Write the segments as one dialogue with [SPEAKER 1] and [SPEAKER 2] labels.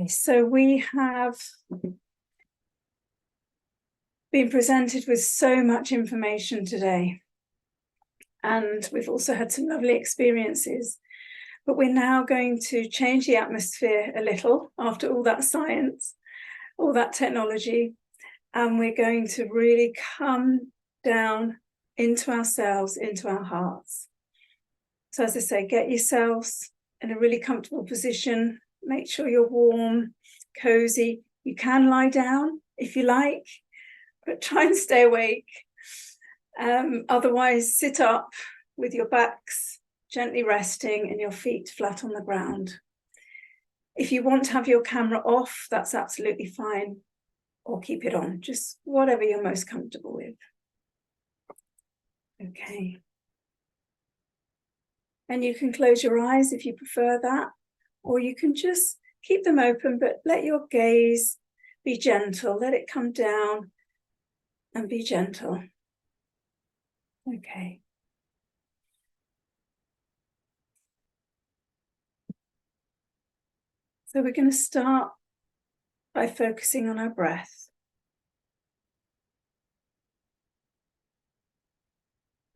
[SPEAKER 1] Okay, so we have been presented with so much information today, and we've also had some lovely experiences, but we're now going to change the atmosphere a little after all that science, all that technology, and we're going to really come down into ourselves, into our hearts. So as I say, get yourselves in a really comfortable position, make sure you're warm, cozy. You can lie down if you like, but try and stay awake. Otherwise, sit up with your backs gently resting and your feet flat on the ground. If you want to have your camera off, that's absolutely fine, or keep it on, just whatever you're most comfortable with. Okay. And you can close your eyes if you prefer that, or you can just keep them open, but let your gaze be gentle, let it come down and be gentle. Okay. So we're going to start by focusing on our breath.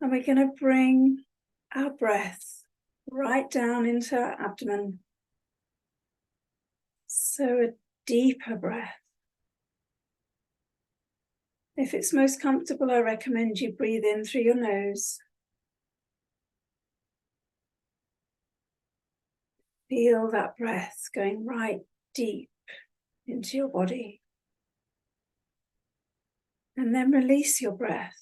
[SPEAKER 1] And we're going to bring our breath right down into our abdomen. So a deeper breath. If it's most comfortable, I recommend you breathe in through your nose. Feel that breath going right deep into your body. And then release your breath.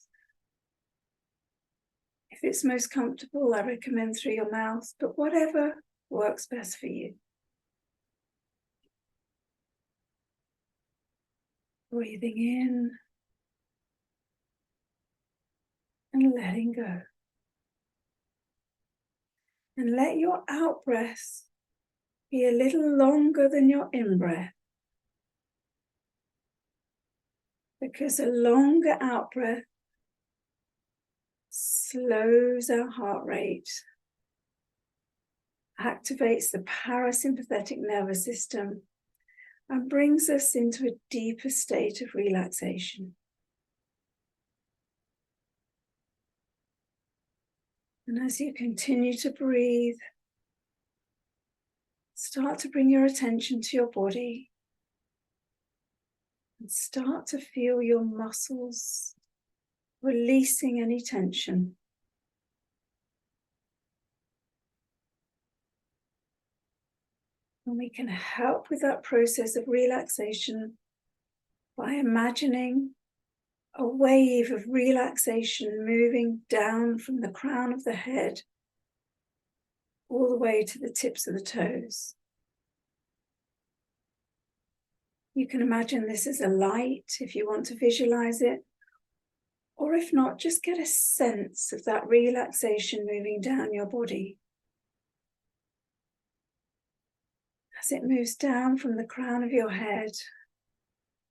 [SPEAKER 1] If it's most comfortable, I recommend through your mouth, but whatever works best for you. Breathing in and letting go. And let your out breath be a little longer than your in breath. Because a longer out breath slows our heart rate, activates the parasympathetic nervous system, and brings us into a deeper state of relaxation. And as you continue to breathe, start to bring your attention to your body and start to feel your muscles releasing any tension. And we can help with that process of relaxation by imagining a wave of relaxation moving down from the crown of the head all the way to the tips of the toes. You can imagine this as a light if you want to visualize it, or if not, just get a sense of that relaxation moving down your body. As it moves down from the crown of your head,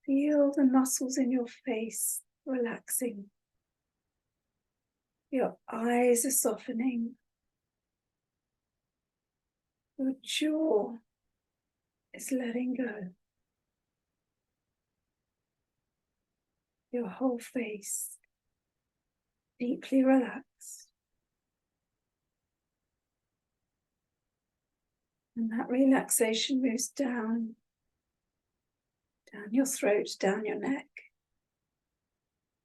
[SPEAKER 1] feel the muscles in your face relaxing. Your eyes are softening. Your jaw is letting go. Your whole face deeply relaxed. And that relaxation moves down your throat, down your neck,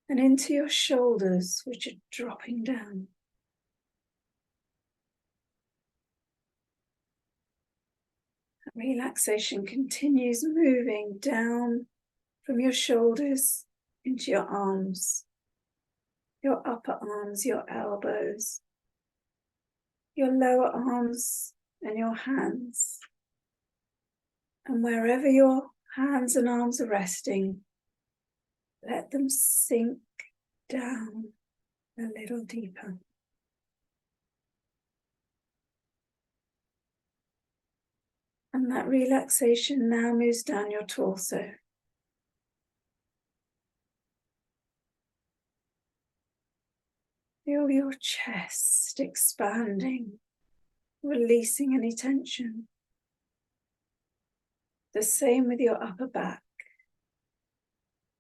[SPEAKER 1] and into your shoulders, which are dropping down. That relaxation continues moving down from your shoulders into your arms, your upper arms, your elbows, your lower arms and your hands. And wherever your hands and arms are resting, let them sink down a little deeper. And that relaxation now moves down your torso. Feel your chest expanding, releasing any tension. The same with your upper back.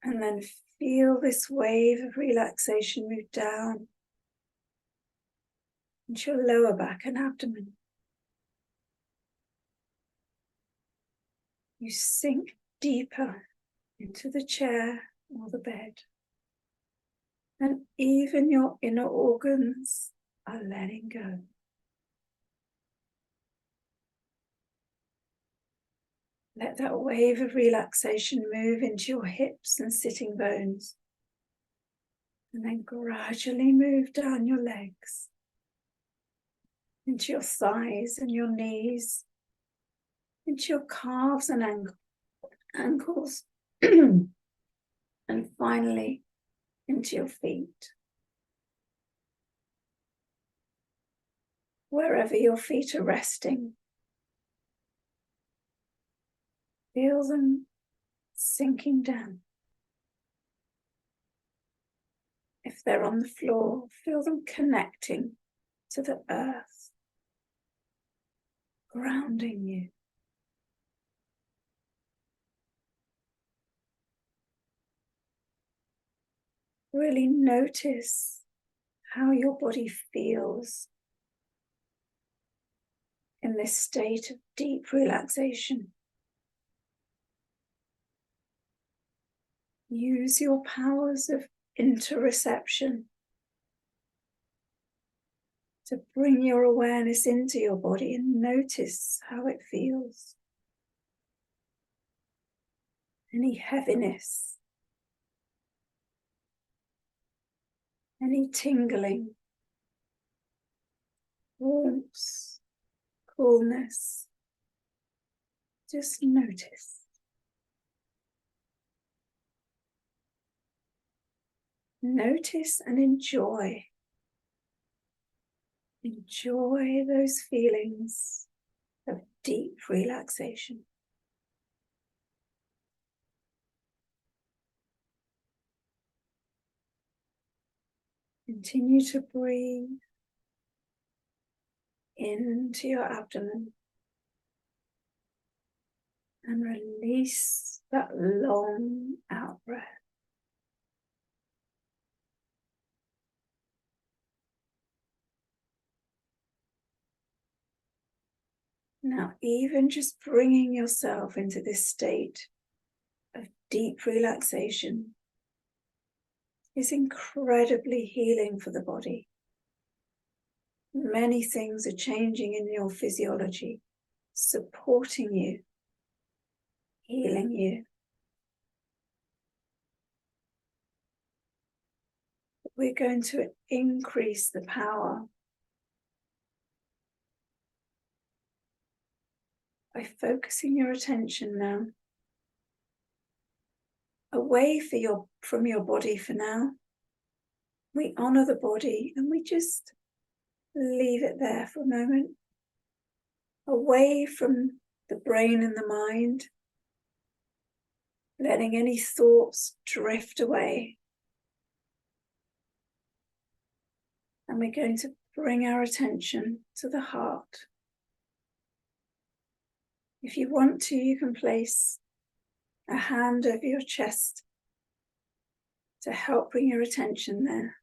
[SPEAKER 1] And then feel this wave of relaxation move down into your lower back and abdomen. You sink deeper into the chair or the bed. And even your inner organs are letting go. Let that wave of relaxation move into your hips and sitting bones. And then gradually move down your legs, into your thighs and your knees, into your calves and ankles, and finally into your feet. Wherever your feet are resting, feel them sinking down. If they're on the floor, feel them connecting to the earth, grounding you. Really notice how your body feels in this state of deep relaxation. Use your powers of interoception to bring your awareness into your body and notice how it feels. Any heaviness, any tingling, warmth, coolness. Just notice. Notice and enjoy. Enjoy those feelings of deep relaxation. Continue to breathe into your abdomen and release that long out breath. Now, even just bringing yourself into this state of deep relaxation is incredibly healing for the body. Many things are changing in your physiology, supporting you, healing you. We're going to increase the power by focusing your attention now away from your body for now. We honor the body and we just leave it there for a moment, away from the brain and the mind, letting any thoughts drift away. And we're going to bring our attention to the heart. If you want to, you can place a hand over your chest to help bring your attention there.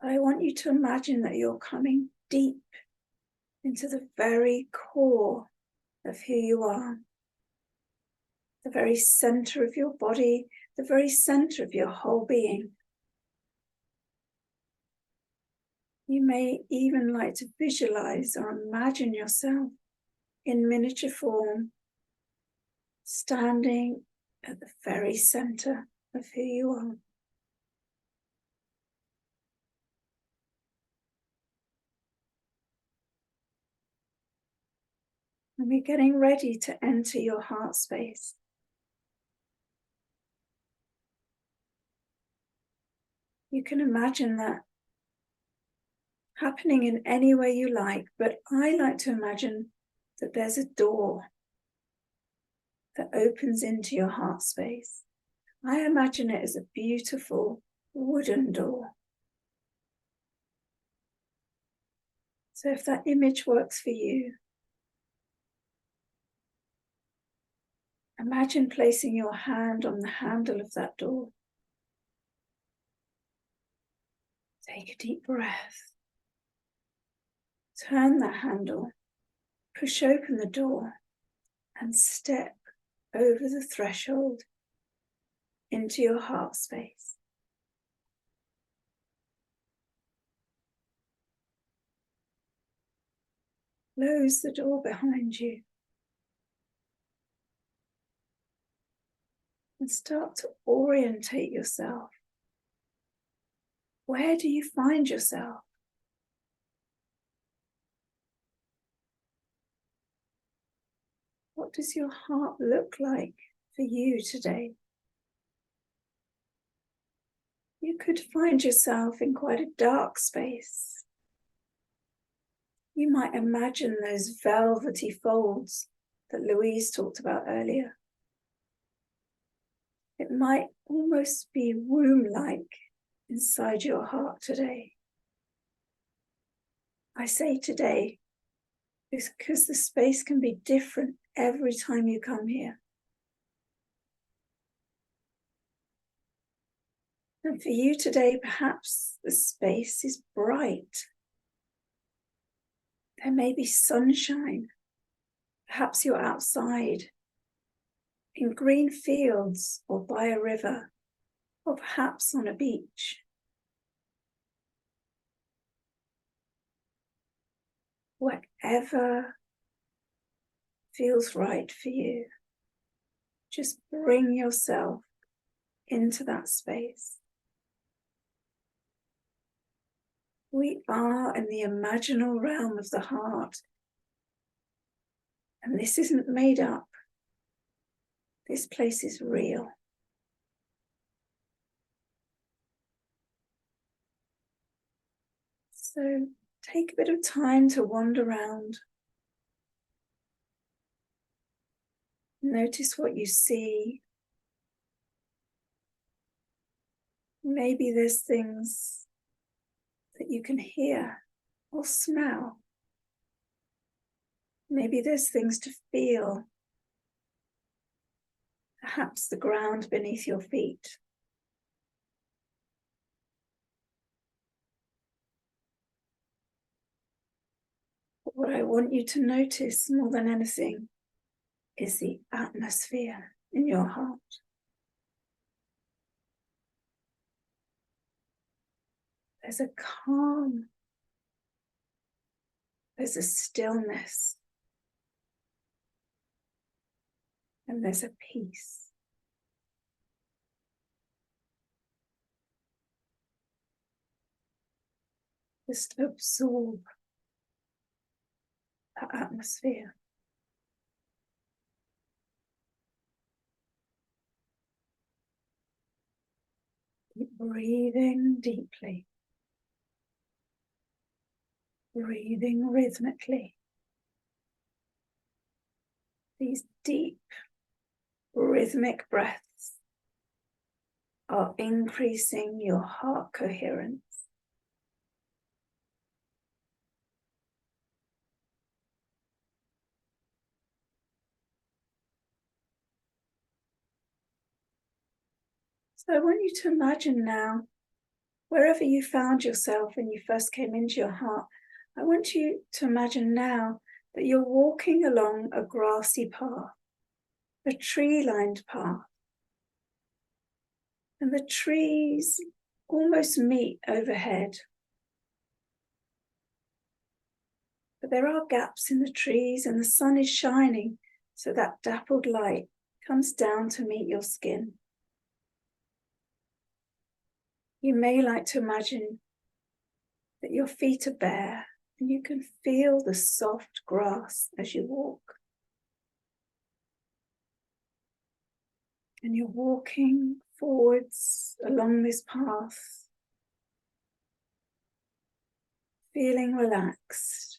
[SPEAKER 1] But I want you to imagine that you're coming deep into the very core of who you are, the very center of your body, the very center of your whole being. You may even like to visualize or imagine yourself in miniature form, standing at the very center of who you are. And we're getting ready to enter your heart space. You can imagine that happening in any way you like, but I like to imagine that there's a door that opens into your heart space. I imagine it as a beautiful wooden door. So if that image works for you, Imagine placing your hand on the handle of that door. Take a deep breath. Turn that handle, push open the door, and step over the threshold into your heart space. Close the door behind you and start to orientate yourself. Where do you find yourself? What does your heart look like for you today? You could find yourself in quite a dark space. You might imagine those velvety folds that Louise talked about earlier. It might almost be womb-like inside your heart today. I say today because the space can be different every time you come here. And for you today, perhaps the space is bright. There may be sunshine. Perhaps you're outside in green fields or by a river, or perhaps on a beach. Whatever feels right for you, just bring yourself into that space. We are in the imaginal realm of the heart, and this isn't made up. This place is real. So take a bit of time to wander around. Notice what you see. Maybe there's things that you can hear or smell. Maybe there's things to feel. Perhaps the ground beneath your feet. But what I want you to notice more than anything is the atmosphere in your heart. There's a calm. There's a stillness. And there's a peace. Just absorb that atmosphere. Keep breathing deeply. Breathing rhythmically. These deep, rhythmic breaths are increasing your heart coherence. So I want you to imagine now, wherever you found yourself when you first came into your heart, I want you to imagine now that you're walking along a grassy path, a tree-lined path. And the trees almost meet overhead. But there are gaps in the trees and the sun is shining, so that dappled light comes down to meet your skin. You may like to imagine that your feet are bare and you can feel the soft grass as you walk. And you're walking forwards along this path, feeling relaxed,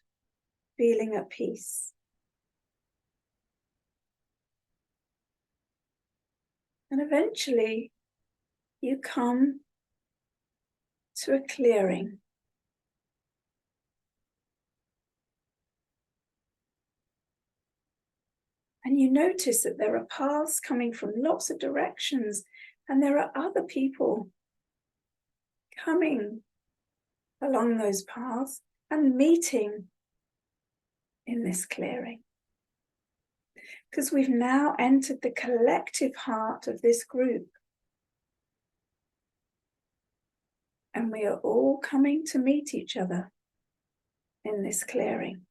[SPEAKER 1] feeling at peace. And eventually you come to a clearing. And you notice that there are paths coming from lots of directions, and there are other people coming along those paths and meeting in this clearing. Because we've now entered the collective heart of this group. And we are all coming to meet each other in this clearing.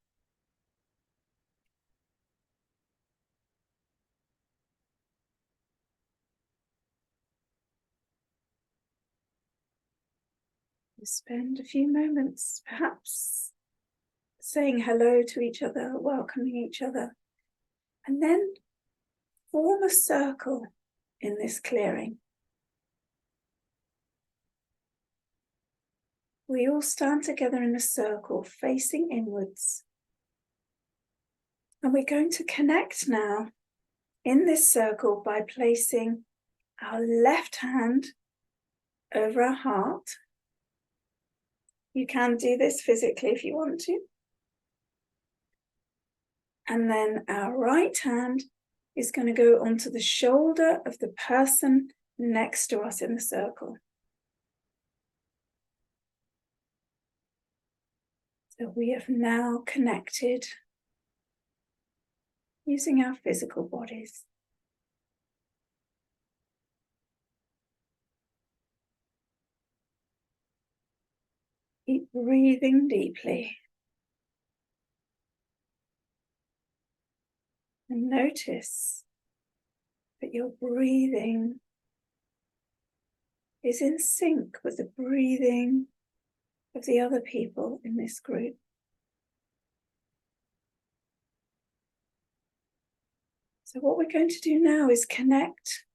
[SPEAKER 1] We spend a few moments perhaps saying hello to each other, welcoming each other, and then form a circle in this clearing. We all stand together in a circle facing inwards. And we're going to connect now in this circle by placing our left hand over our heart. You can do this physically if you want to. And then our right hand is going to go onto the shoulder of the person next to us in the circle. So we have now connected using our physical bodies. Keep breathing deeply. And notice that your breathing is in sync with the breathing of the other people in this group. So what we're going to do now is connect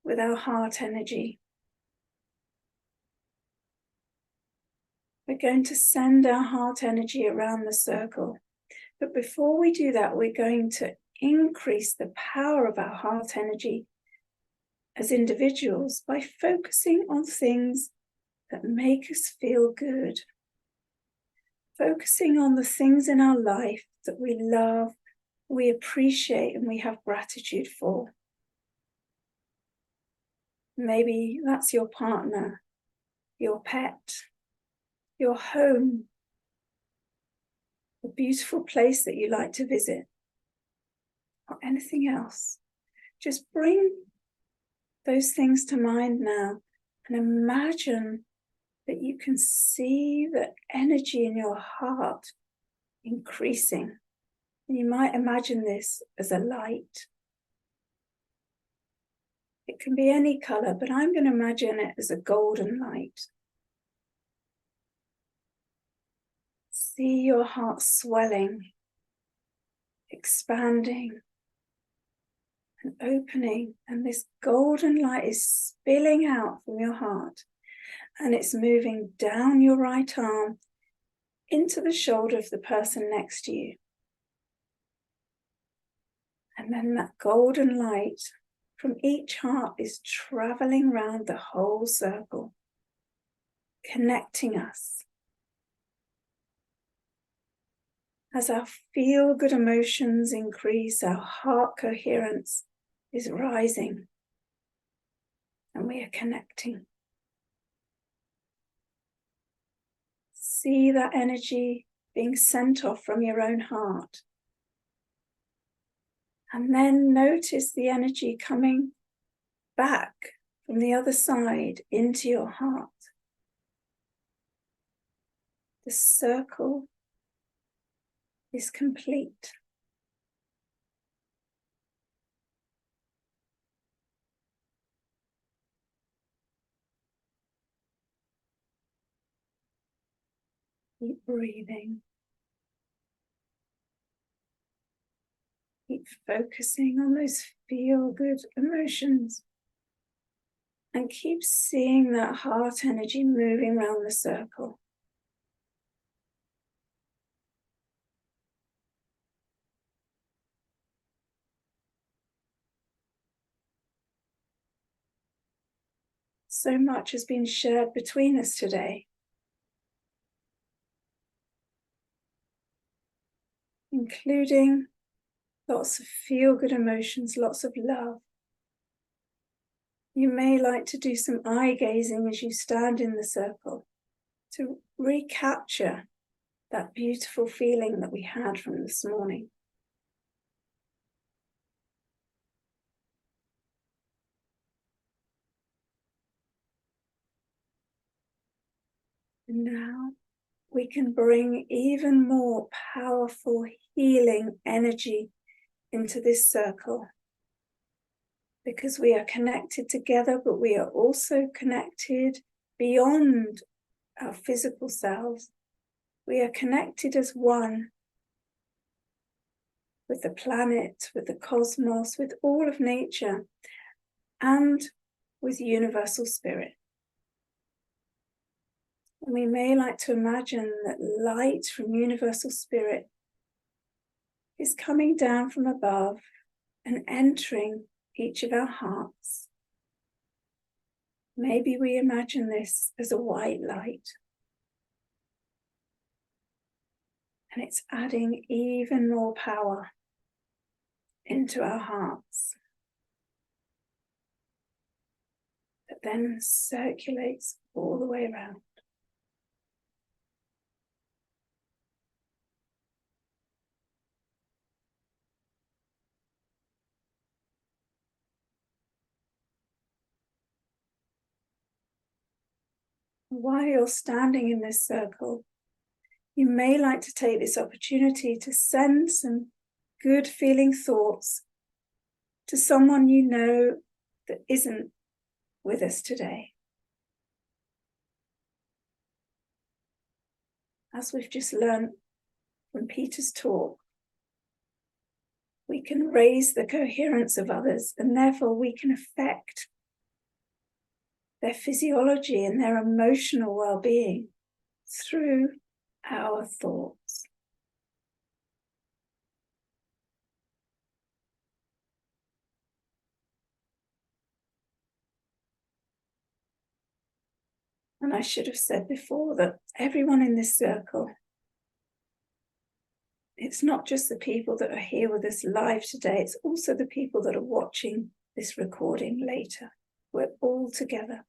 [SPEAKER 1] with our heart energy. We're going to send our heart energy around the circle. But before we do that, we're going to increase the power of our heart energy as individuals by focusing on things that make us feel good. Focusing on the things in our life that we love, we appreciate, and we have gratitude for. Maybe that's your partner, your pet, your home, a beautiful place that you like to visit, or anything else. Just bring those things to mind now and imagine that you can see the energy in your heart increasing. And you might imagine this as a light. It can be any color, but I'm going to imagine it as a golden light. See your heart swelling, expanding, and opening, and this golden light is spilling out from your heart, and it's moving down your right arm into the shoulder of the person next to you. And then that golden light from each heart is traveling around the whole circle, connecting us. As our feel-good emotions increase, our heart coherence is rising, and we are connecting. See that energy being sent off from your own heart. And then notice the energy coming back from the other side into your heart. The circle is complete. Keep breathing. Keep focusing on those feel-good emotions. And keep seeing that heart energy moving around the circle. So much has been shared between us today, including lots of feel-good emotions, lots of love. You may like to do some eye gazing as you stand in the circle to recapture that beautiful feeling that we had from this morning. And now we can bring even more powerful healing energy into this circle, because we are connected together, but we are also connected beyond our physical selves. We are connected as one with the planet, with the cosmos, with all of nature, and with universal spirit. And we may like to imagine that light from universal spirit is coming down from above and entering each of our hearts. Maybe we imagine this as a white light, and it's adding even more power into our hearts, that then circulates all the way around. While you're standing in this circle, you may like to take this opportunity to send some good feeling thoughts to someone you know that isn't with us today. As we've just learned from Peter's talk, we can raise the coherence of others, and therefore we can affect their physiology and their emotional well-being through our thoughts. And I should have said before that everyone in this circle, it's not just the people that are here with us live today, it's also the people that are watching this recording later. We're all together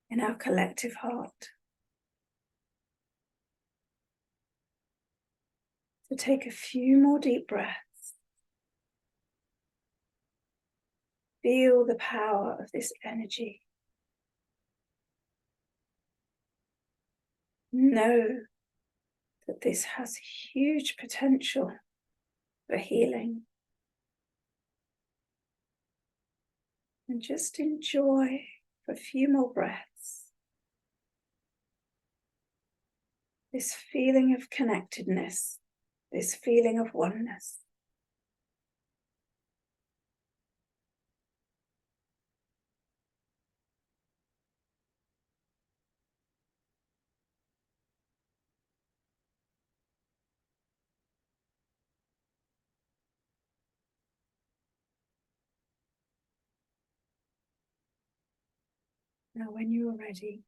[SPEAKER 1] in our collective heart. So take a few more deep breaths. Feel the power of this energy. Know that this has huge potential for healing. And just enjoy for a few more breaths this feeling of connectedness, this feeling of oneness. Now, when you are ready,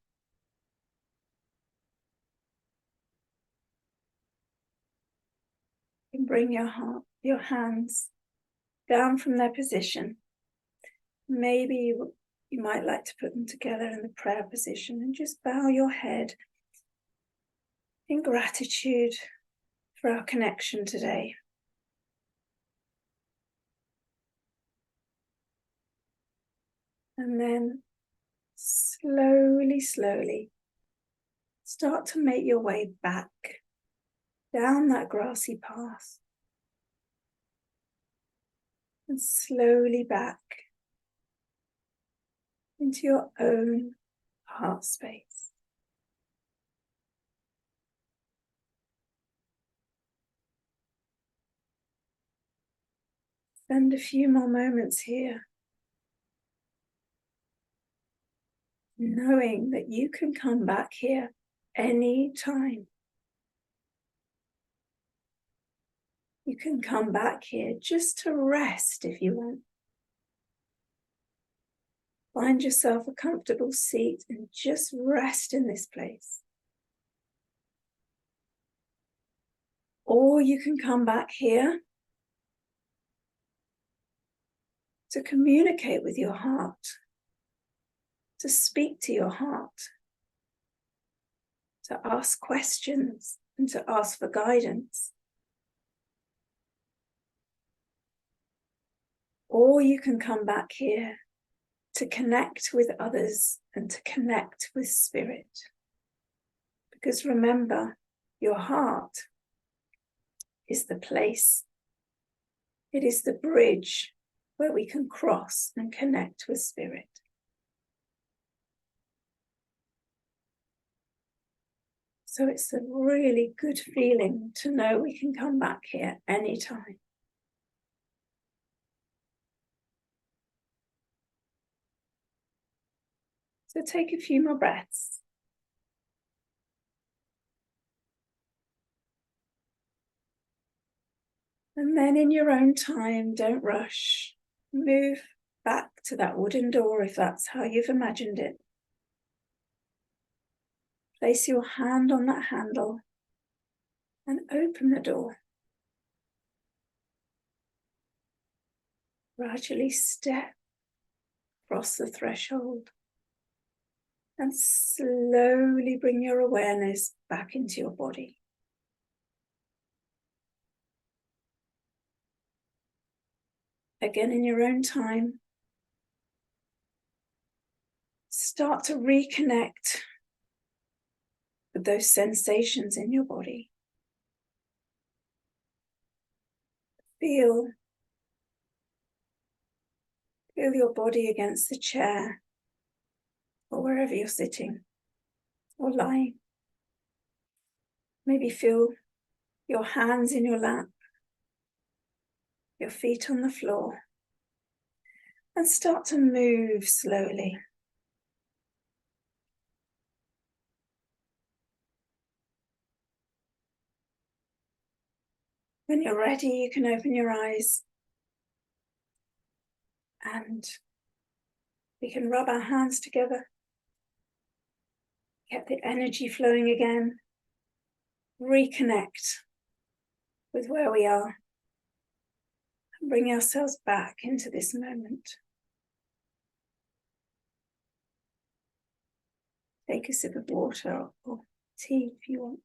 [SPEAKER 1] you can bring your hands down from their position. Maybe you might like to put them together in the prayer position and just bow your head in gratitude for our connection today. And then slowly start to make your way back down that grassy path and slowly back into your own heart space. Spend a few more moments here, knowing that you can come back here any time. You can come back here just to rest if you want. Find yourself a comfortable seat and just rest in this place. Or you can come back here to communicate with your heart, to speak to your heart, to ask questions and to ask for guidance. Or you can come back here to connect with others and to connect with spirit. Because remember, your heart is the place, it is the bridge where we can cross and connect with spirit. So it's a really good feeling to know we can come back here anytime. So take a few more breaths. And then in your own time, don't rush. Move back to that wooden door if that's how you've imagined it. Place your hand on that handle and open the door. Gradually step across the threshold and slowly bring your awareness back into your body. Again, in your own time, start to reconnect with those sensations in your body. Feel your body against the chair or wherever you're sitting or lying. Maybe feel your hands in your lap, your feet on the floor, and start to move slowly. When you're ready, you can open your eyes and we can rub our hands together, get the energy flowing again, reconnect with where we are, and bring ourselves back into this moment. Take a sip of water or tea if you want.